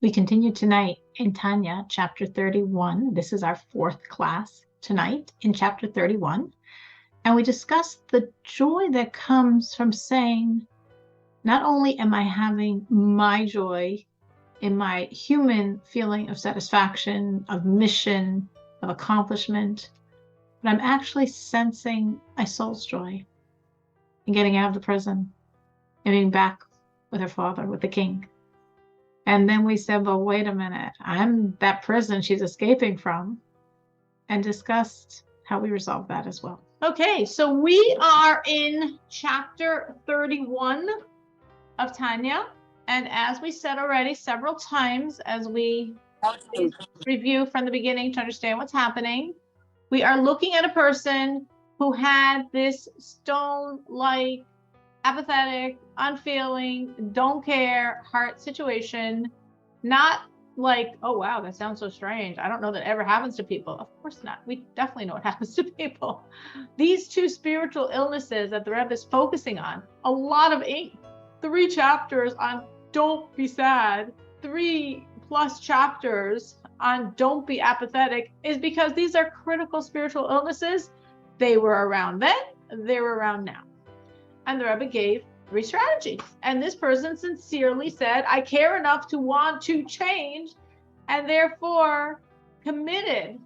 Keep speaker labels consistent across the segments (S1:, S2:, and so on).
S1: We continue tonight in Tanya, chapter 31. This is our fourth class tonight in chapter 31. And we discussed the joy that comes from saying, not only am I having my joy in my human feeling of satisfaction, of mission, of accomplishment, but I'm actually sensing my soul's joy in getting out of the prison and being back with her father, with the king. And then we said, well, wait a minute, I'm that prison she's escaping from, and discussed how we resolve that as well.
S2: Okay, so we are in chapter 31 of Tanya. And as we said already several times, as we review from the beginning to understand what's happening, we are looking at a person who had this stone-like, apathetic, unfeeling, don't care heart situation. Not like, oh wow, that sounds so strange. I don't know that ever happens to people. Of course not. We definitely know what happens to people. These two spiritual illnesses that the Rebbe is focusing on, a lot of 3 chapters on don't be sad, 3+ chapters on don't be apathetic, is because these are critical spiritual illnesses. They were around then, they were around now. And the Rebbe gave 3 strategies. And this person sincerely said, I care enough to want to change, and therefore committed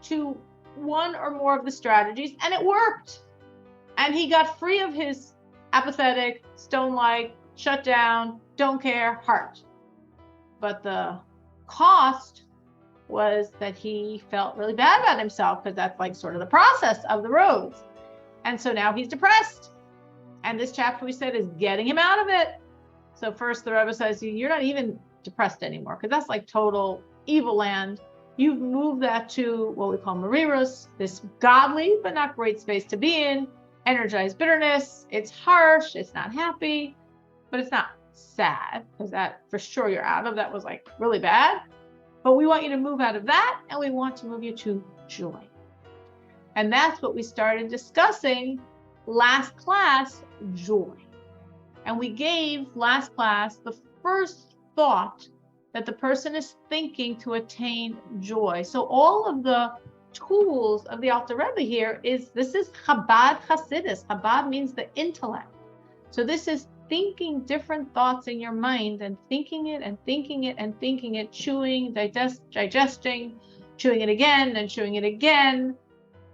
S2: to one or more of the strategies, and it worked. And he got free of his apathetic, stone-like, shut down, don't care heart. But the cost was that he felt really bad about himself, because that's like sort of the process of the roads. And so now he's depressed. And this chapter, we said, is getting him out of it. So first the Rebbe says, you're not even depressed anymore, because that's like total evil land. You've moved that to what we call Marirus, this godly but not great space to be in, energized bitterness. It's harsh, it's not happy, but it's not sad, because that for sure you're out of. That was like really bad. But we want you to move out of that, and we want to move you to joy. And that's what we started discussing last class, joy. And we gave last class the first thought that the person is thinking to attain joy. So all of the tools of the Alter Rebbe here this is Chabad Hasidus. Chabad means the intellect. So this is thinking different thoughts in your mind, and thinking it and thinking it and thinking it, chewing, digesting, chewing it again and chewing it again,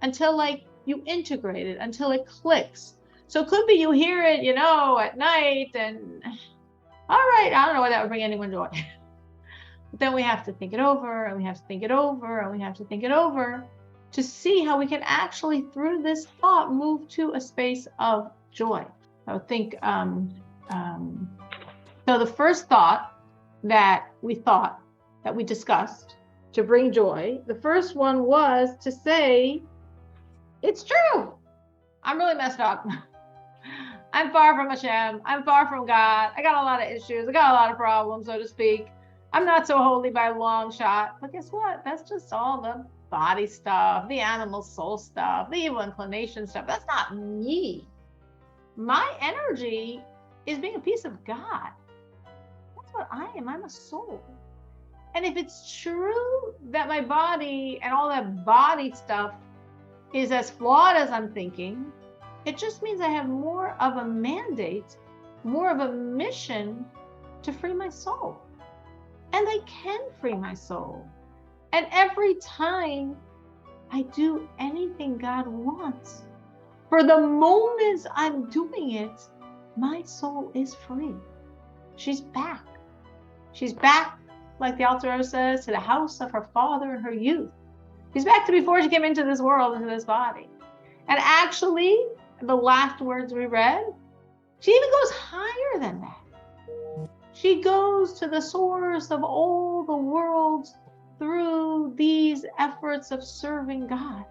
S2: until like you integrate it, until it clicks. So it could be you hear it, at night, and all right, I don't know why that would bring anyone joy. But then we have to think it over, and we have to think it over, and we have to think it over to see how we can actually, through this thought, move to a space of joy. I would think, so the first thought that we discussed to bring joy, the first one was to say, it's true. I'm really messed up. I'm far from Hashem. I'm far from God. I got a lot of issues. I got a lot of problems, so to speak. I'm not so holy by a long shot. But guess what? That's just all the body stuff, the animal soul stuff, the evil inclination stuff. That's not me. My energy is being a piece of God. That's what I am. I'm a soul. And if it's true that my body and all that body stuff is as flawed as I'm thinking, it just means I have more of a mandate, more of a mission to free my soul. And I can free my soul. And every time I do anything God wants, for the moments I'm doing it, my soul is free. She's back. She's back, like the Alter Rebbe says, to the house of her father in her youth. She's back to before she came into this world, into this body. And actually, the last words we read, she even goes higher than that. She goes to the source of all the worlds through these efforts of serving God.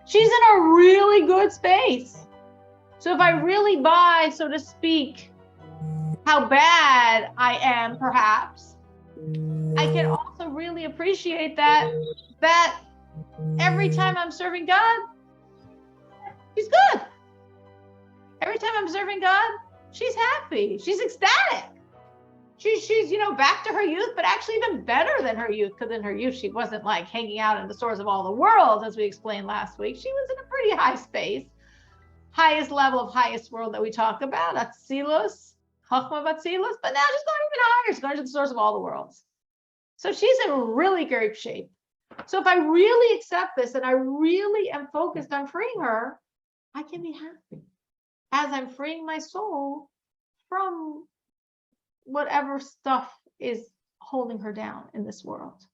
S2: She's in a really good space. So if I really buy, so to speak, how bad I am, perhaps, I can also really appreciate that every time I'm serving God, she's good. Every time I'm serving God, she's happy. She's ecstatic. she's back to her youth, but actually even better than her youth, because in her youth she wasn't like hanging out in the stores of all the world, as we explained last week. She was in a pretty high space, highest level of highest world that we talk about, Atzilus, Chachma Atzilus, but now she's going even higher. She's going to the source of all the worlds. So she's in really great shape. So if I really accept this and I really am focused on freeing her, I can be happy as I'm freeing my soul from whatever stuff is holding her down in this world.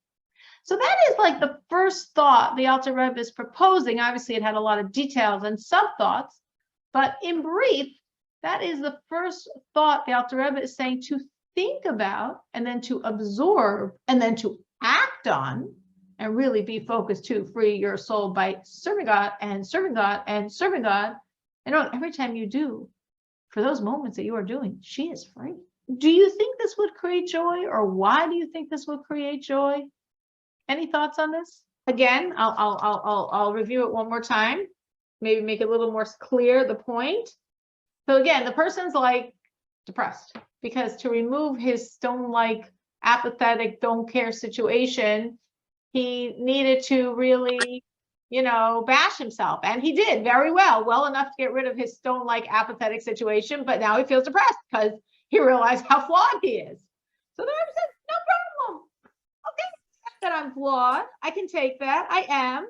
S2: So that is like the first thought the Alter Rebbe is proposing. Obviously, it had a lot of details and sub-thoughts, but in brief, that is the first thought the Alter Rebbe is saying to think about, and then to absorb, and then to act on, and really be focused to free your soul by serving God and serving God and serving God. And every time you do, for those moments that you are doing, she is free. Do you think this would create joy, or why do you think this would create joy? Any thoughts on this? Again, I'll review it one more time, maybe make it a little more clear the point. So again, the person's like depressed because to remove his stone-like, apathetic, don't care situation, he needed to really, bash himself. And he did very well enough to get rid of his stone-like, apathetic situation. But now he feels depressed because he realized how flawed he is. So the Rebbe says, no problem. Okay, that I'm flawed. I can take that. I am.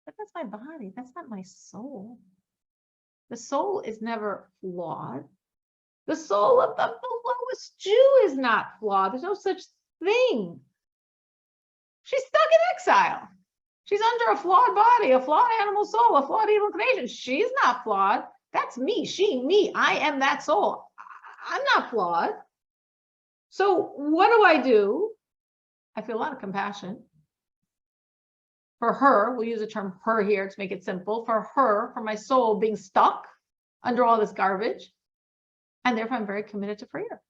S2: But that's my body. That's not my soul. The soul is never flawed. The soul of the lowest Jew is not flawed. There's no such thing. She's stuck in exile. She's under a flawed body, a flawed animal soul, a flawed evil creation. She's not flawed. That's me, she, me. I am that soul. I'm not flawed. So what do? I feel a lot of compassion for her. We'll use the term her here to make it simple. For her, for my soul being stuck under all this garbage. And therefore, I'm very committed to free her.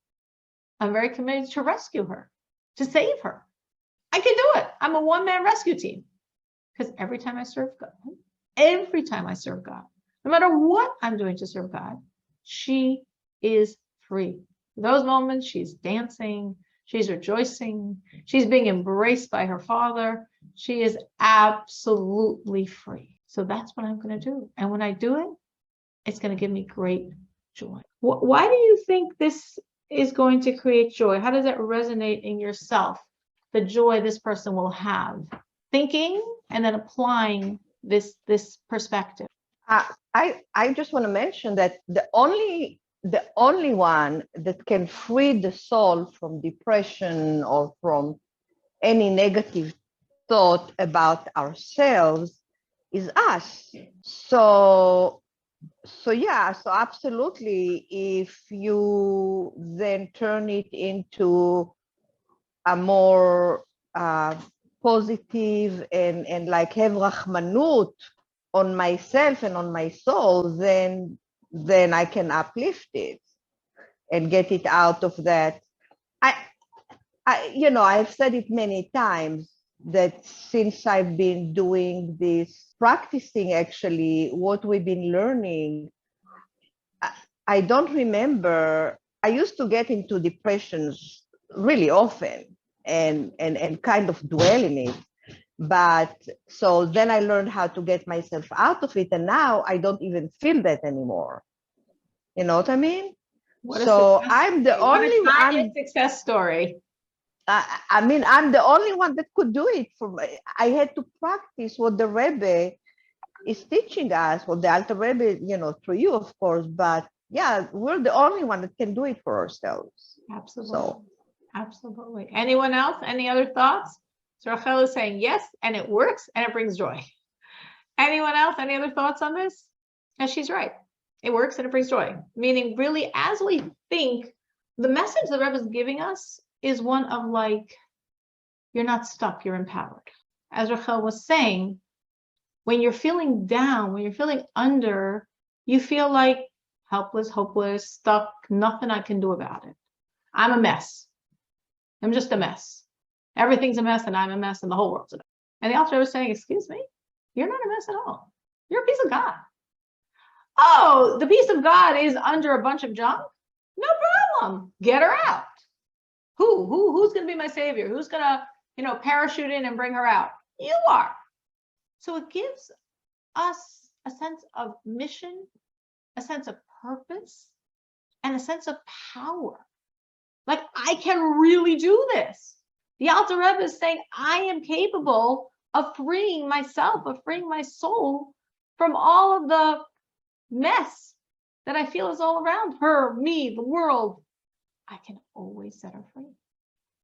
S2: I'm very committed to rescue her, to save her. I can do it. I'm a one-man rescue team. Because every time I serve God, no matter what I'm doing to serve God, she is free. For those moments, she's dancing, she's rejoicing, she's being embraced by her Father. She is absolutely free. So that's what I'm going to do. And when I do it, it's going to give me great joy. Why do you think this is going to create joy? How does that resonate in yourself? The joy this person will have, thinking and then applying this perspective.
S3: I just want to mention that the only one that can free the soul from depression or from any negative thought about ourselves is us. So absolutely, if you then turn it into a more positive and like have rachmanut on myself and on my soul, then I can uplift it and get it out of that. I've said it many times that since I've been doing this, practicing actually what we've been learning, I don't remember, I used to get into depressions really often and kind of dwell in it. But so then I learned how to get myself out of it. And now I don't even feel that anymore. You know what I mean? So I'm the only
S2: success story.
S3: I mean, I'm the only one that could do it. I had to practice what the Rebbe is teaching us, or the Alter Rebbe, through you, of course. But yeah, we're the only one that can do it for ourselves.
S2: Absolutely. So. Absolutely. Anyone else? Any other thoughts? So Rachel is saying yes, and it works, and it brings joy. Anyone else? Any other thoughts on this? And she's right. It works and it brings joy. Meaning, really, as we think, the message the Rebbe is giving us is one of like, you're not stuck, you're empowered. As Rachel was saying, when you're feeling down, when you're feeling under, you feel like helpless, hopeless, stuck, nothing I can do about it. I'm a mess. I'm just a mess. Everything's a mess, and I'm a mess, and the whole world's a mess. And the Alter was saying, excuse me, you're not a mess at all. You're a piece of God. Oh, the piece of God is under a bunch of junk? No problem. Get her out. Who's going to be my savior? Who's going to, parachute in and bring her out? You are. So it gives us a sense of mission, a sense of purpose, and a sense of power. Like, I can really do this. The Alter Rebbe is saying, I am capable of freeing myself, of freeing my soul from all of the mess that I feel is all around her, me, the world. I can always set her free.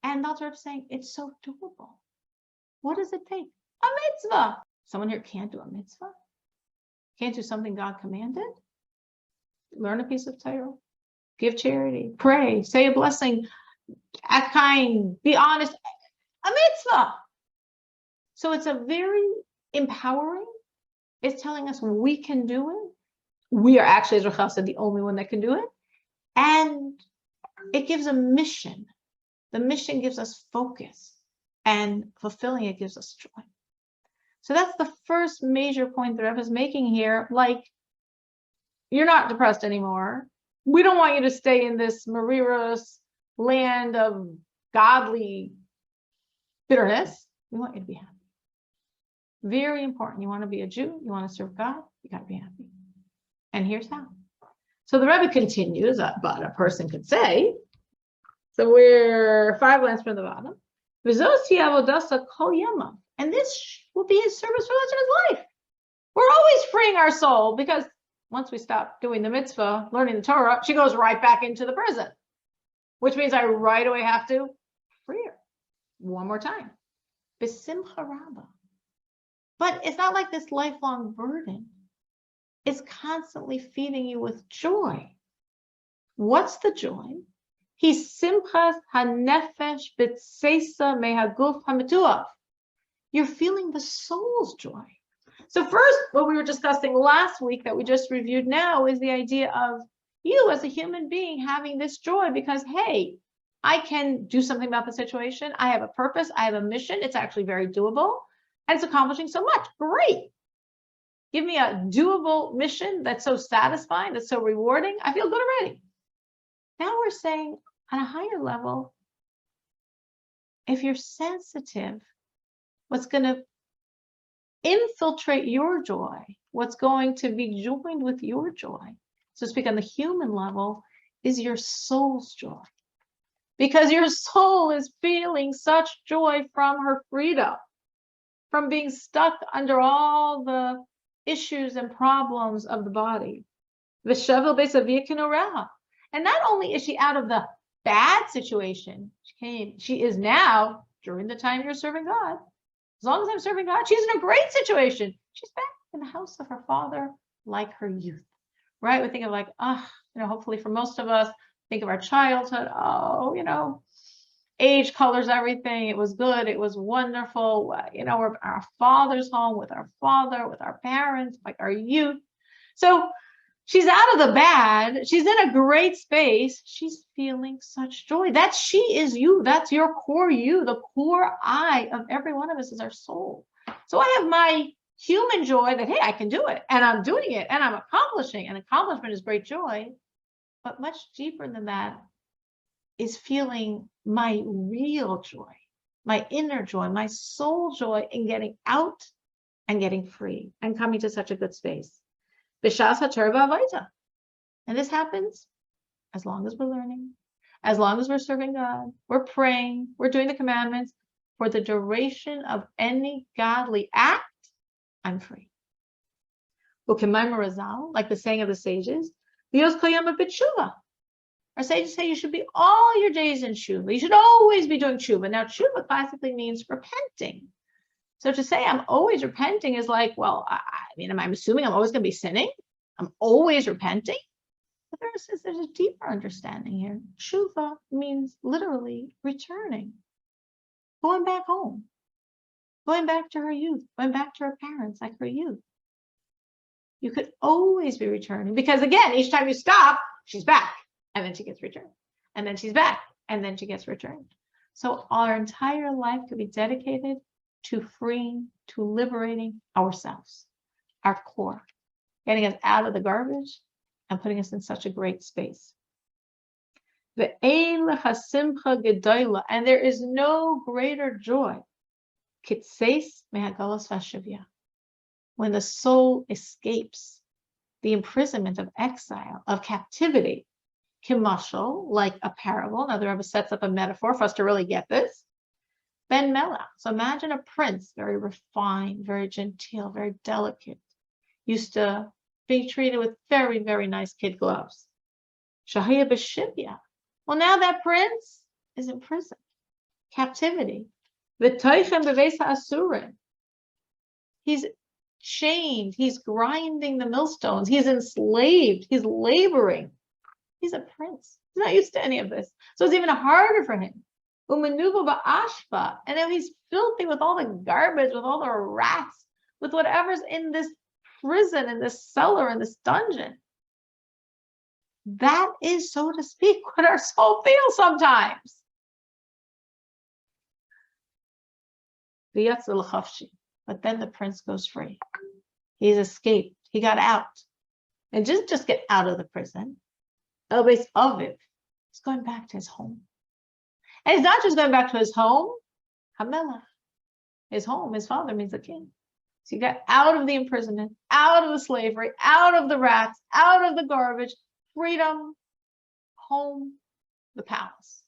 S2: And the Alter Rebbe is saying, it's so doable. What does it take? A mitzvah. Someone here can't do a mitzvah? Can't do something God commanded? Learn a piece of Torah. Give charity. Pray. Say a blessing. Act kind. Be honest. A mitzvah. So it's a very empowering. It's telling us we can do it. We are actually, as Rachel said, the only one that can do it. And it gives a mission. The mission gives us focus. And fulfilling it gives us joy. So that's the first major point that Rebbe is making here. Like, you're not depressed anymore. We don't want you to stay in this Mariras land of godly bitterness. We want you to be happy. Very important. You want to be a Jew, you want to serve God, you got to be happy. And here's how. So the Rebbe continues, but a person could say, so we're 5 lines from the bottom. And this will be his service for the rest of his life. We're always freeing our soul, because once we stop doing the mitzvah, learning the Torah, she goes right back into the prison, which means I right away have to free her one more time. B'simcha rabba. But it's not like this lifelong burden. It's constantly feeding you with joy. What's the joy? He's simchas hanefesh b'tseisa mehaguf hamituach. You're feeling the soul's joy. So first, what we were discussing last week that we just reviewed now is the idea of you as a human being having this joy because, hey, I can do something about the situation. I have a purpose. I have a mission. It's actually very doable. And it's accomplishing so much. Great. Give me a doable mission that's so satisfying, that's so rewarding. I feel good already. Now we're saying on a higher level, if you're sensitive, what's going to infiltrate your joy, what's going to be joined with your joy, so to speak on the human level, is your soul's joy. Because your soul is feeling such joy from her freedom, from being stuck under all the issues and problems of the body. And not only is she out of the bad situation, she is now, during the time you're serving God, as long as I'm serving God, she's in a great situation. She's back in the house of her father, like her youth, right? We think of like, hopefully for most of us, think of our childhood. Age colors everything. It was good. It was wonderful. We're our father's home with our father, with our parents, like our youth. So she's out of the bad. She's in a great space. She's feeling such joy. She is you. That's your core you. The core I of every one of us is our soul. So I have my human joy that, hey, I can do it. And I'm doing it. And I'm accomplishing. And accomplishment is great joy. But much deeper than that is feeling my real joy, my inner joy, my soul joy in getting out and getting free and coming to such a good space. And this happens as long as we're learning, as long as we're serving God, we're praying, we're doing the commandments. For the duration of any godly act, I'm free. Like the saying of the sages, our sages say you should be all your days in tshuva. You should always be doing tshuva. Now, tshuva classically means repenting. So to say I'm always repenting is like, well, am I assuming I'm always going to be sinning? I'm always repenting? But there's a deeper understanding here. Tshuva means literally returning, going back home, going back to her youth, going back to her parents like her youth. You could always be returning because, again, each time you stop, she's back. And then she gets returned. And then she's back. And then she gets returned. So our entire life could be dedicated to freeing, to liberating ourselves, our core, getting us out of the garbage and putting us in such a great space. And there is no greater joy when the soul escapes the imprisonment of exile, of captivity. Kimashal, like a parable. Now the Rebbe sets up a metaphor for us to really get this. Ben Melach. So imagine a prince, very refined, very genteel, very delicate, used to being treated with very, very nice kid gloves. Shahaya B'Shivya. Well, now that prince is in prison, captivity. V'toichem b'veis ha'asurim. He's chained. He's grinding the millstones. He's enslaved. He's laboring. He's a prince. He's not used to any of this. So it's even harder for him. Umenuvo ba'ashpa. And now he's filthy with all the garbage, with all the rats, with whatever's in this prison, in this cellar, in this dungeon. That is, so to speak, what our soul feels sometimes. But then the prince goes free. He's escaped. He got out. And just get out of the prison. He's going back to his home. And he's not just going back to his home, Hamelach. His home, his father means the king. So you got out of the imprisonment, out of the slavery, out of the rats, out of the garbage, freedom, home, the palace.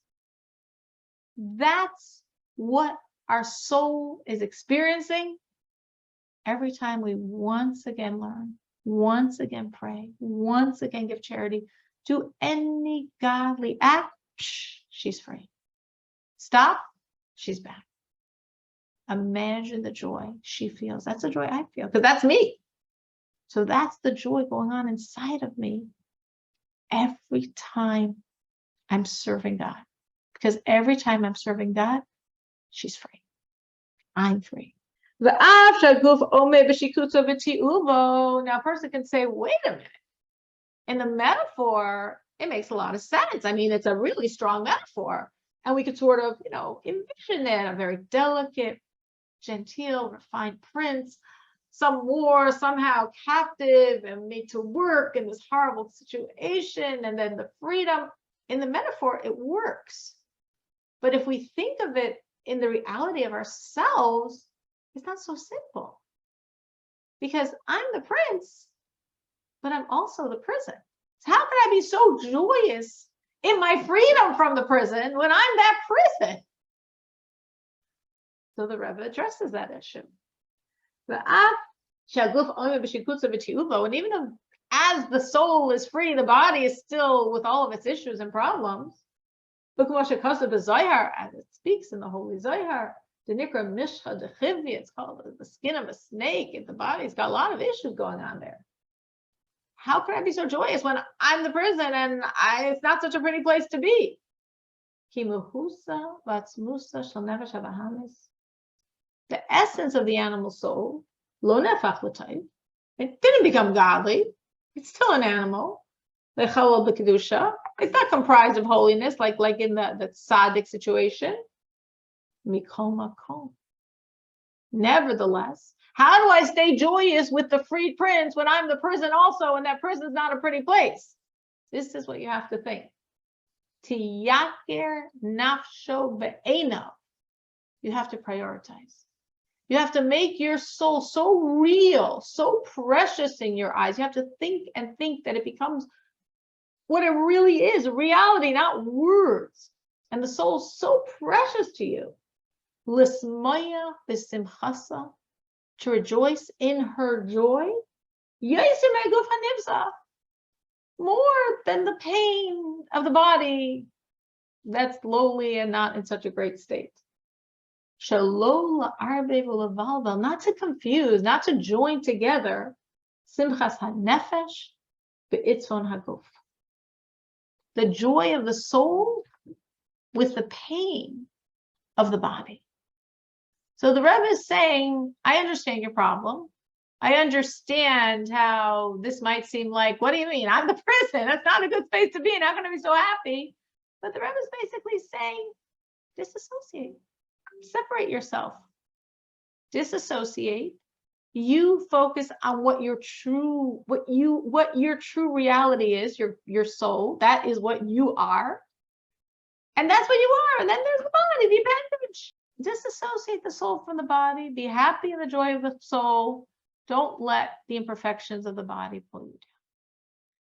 S2: That's what our soul is experiencing every time we once again learn, once again pray, once again give charity, do any godly act, she's free. Stop, she's back. Imagine the joy she feels. That's the joy I feel, because that's me. So that's the joy going on inside of me every time I'm serving God. Because every time I'm serving God, she's free. I'm free. Now a person can say, wait a minute. In the metaphor, it makes a lot of sense. I mean, it's a really strong metaphor. And we could sort of, envision it, a very delicate, genteel, refined prince, some war, somehow captive and made to work in this horrible situation, and then the freedom. In the metaphor, it works. But if we think of it in the reality of ourselves, it's not so simple. Because I'm the prince, but I'm also the prison. So how can I be so joyous in my freedom from the prison when I'm that prison? So the Rebbe addresses that issue. And even if, as the soul is free, the body is still with all of its issues and problems. As it speaks in the Holy Zohar, it's called the skin of a snake, and the body's got a lot of issues going on there. How can I be so joyous when I'm the prison and it's not such a pretty place to be? The essence of the animal soul, it didn't become godly. It's still an animal. It's not comprised of holiness, like in the tzaddik situation. Nevertheless, how do I stay joyous with the freed prince when I'm the prison also, and that prison's not a pretty place? This is what you have to think. Tiyaker nafsho be'enav. You have to prioritize. You have to make your soul so real, so precious in your eyes. You have to think and think that it becomes what it really is, reality, not words. And the soul is so precious to you. Lismaya v'simchasa, to rejoice in her joy, more than the pain of the body that's lowly and not in such a great state. Not to confuse, not to join together simchas hanefesh be'itzvon haguf, the joy of the soul with the pain of the body. So the Rebbe is saying, I understand your problem. I understand how this might seem like, what do you mean? I'm the prison. That's not a good space to be in. I'm going to be so happy. But the Rebbe is basically saying, disassociate. Separate yourself. Disassociate. You focus on what your true reality is, your soul. That is what you are. And that's what you are. And then there's the body, the appendage. Disassociate the soul from the body. Be happy in the joy of the soul. Don't let the imperfections of the body pull you down.